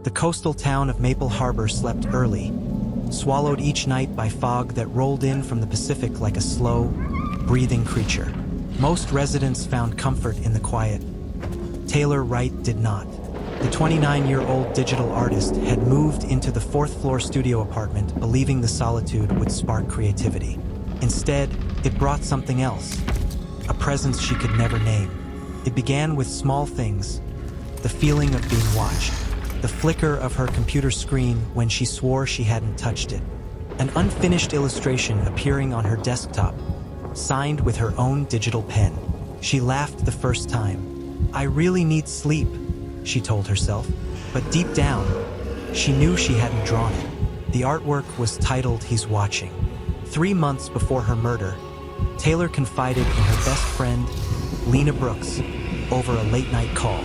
The coastal town of Maple Harbor slept early, swallowed each night by fog that rolled in from the Pacific like a slow, breathing creature. Most residents found comfort in the quiet. Taylor Wright did not. The 29-year-old digital artist had moved into the fourth-floor studio apartment believing the solitude would spark creativity. Instead, it brought something else, a presence she could never name. It began with small things, the feeling of being watched, the flicker of her computer screen when she swore she hadn't touched it, an unfinished illustration appearing on her desktop, signed with her own digital pen. She laughed the first time. "I really need sleep," she told herself, but deep down, she knew she hadn't drawn it. The artwork was titled "He's Watching." 3 months before her murder, Taylor confided in her best friend, Lena Brooks, over a late-night call.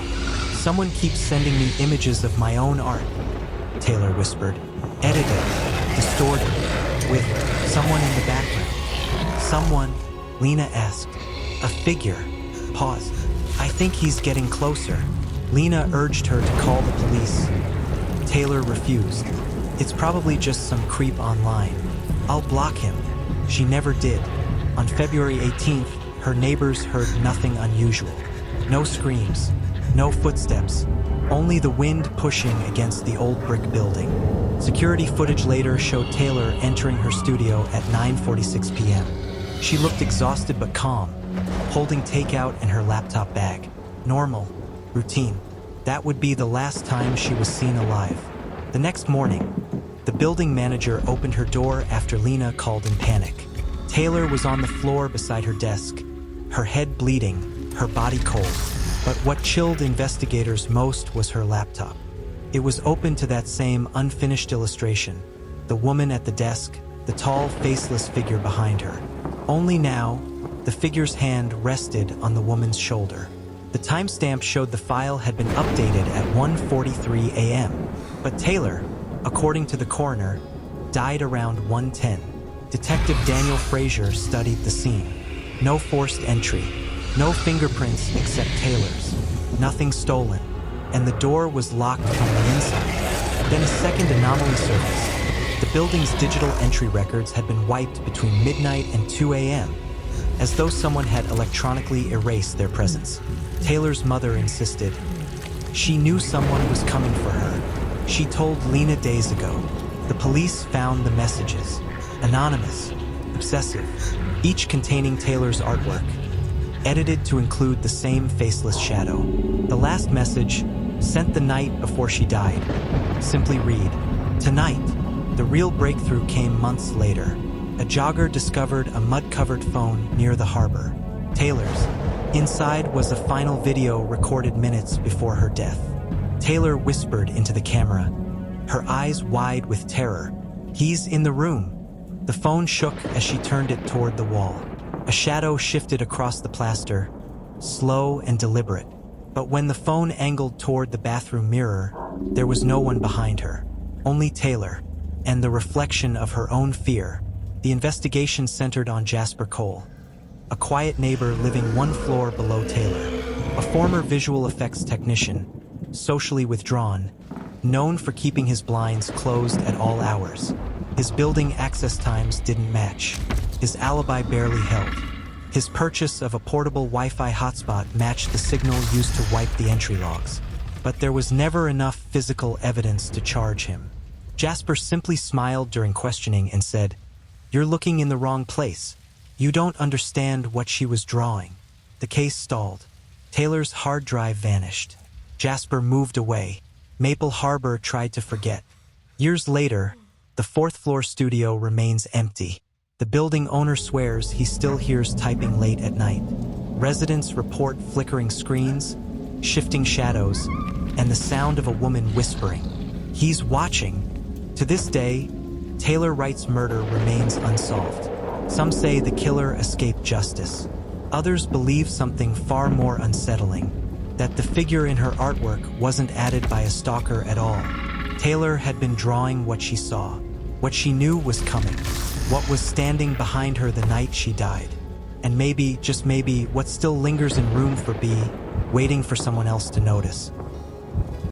"Someone keeps sending me images of my own art," Taylor whispered. "Edited, distorted, with someone in the background." "Someone?" Lena asked. "A figure." Paused. "I think he's getting closer." Lena urged her to call the police. Taylor refused. "It's probably just some creep online. I'll block him." She never did. On February 18th, her neighbors heard nothing unusual. No screams, no footsteps, only the wind pushing against the old brick building. Security footage later showed Taylor entering her studio at 9:46 p.m. She looked exhausted but calm, holding takeout and her laptop bag. Normal, routine. That would be the last time she was seen alive. The next morning, the building manager opened her door after Lena called in panic. Taylor was on the floor beside her desk, her head bleeding, her body cold. But what chilled investigators most was her laptop. It was open to that same unfinished illustration, the woman at the desk, the tall, faceless figure behind her. Only now, the figure's hand rested on the woman's shoulder. The timestamp showed the file had been updated at 1:43 a.m. But Taylor, according to the coroner, died around 1:10. Detective Daniel Frazier studied the scene. No forced entry, no fingerprints except Taylor's, nothing stolen, and the door was locked from the inside. Then a second anomaly surfaced. The building's digital entry records had been wiped between midnight and 2 a.m., as though someone had electronically erased their presence. Taylor's mother insisted. She knew someone was coming for her. She told Lena days ago. The police found the messages. Anonymous, obsessive, each containing Taylor's artwork, edited to include the same faceless shadow. The last message, sent the night before she died, simply read, "Tonight." The real breakthrough came months later. A jogger discovered a mud-covered phone near the harbor. Taylor's. Inside was a final video recorded minutes before her death. Taylor whispered into the camera, her eyes wide with terror. "He's in the room." The phone shook as she turned it toward the wall. A shadow shifted across the plaster, slow and deliberate. But when the phone angled toward the bathroom mirror, there was no one behind her. Only Taylor, and the reflection of her own fear. The investigation centered on Jasper Cole, a quiet neighbor living one floor below Taylor, a former visual effects technician, socially withdrawn, known for keeping his blinds closed at all hours. His building access times didn't match. His alibi barely held. His purchase of a portable Wi-Fi hotspot matched the signal used to wipe the entry logs. But there was never enough physical evidence to charge him. Jasper simply smiled during questioning and said, "You're looking in the wrong place. You don't understand what she was drawing." The case stalled. Taylor's hard drive vanished. Jasper moved away. Maple Harbor tried to forget. Years later, the fourth-floor studio remains empty. The building owner swears he still hears typing late at night. Residents report flickering screens, shifting shadows, and the sound of a woman whispering, "He's watching." To this day, Taylor Wright's murder remains unsolved. Some say the killer escaped justice. Others believe something far more unsettling, that the figure in her artwork wasn't added by a stalker at all. Taylor had been drawing what she saw, what she knew was coming, what was standing behind her the night she died. And maybe, just maybe, what still lingers in room for B, waiting for someone else to notice.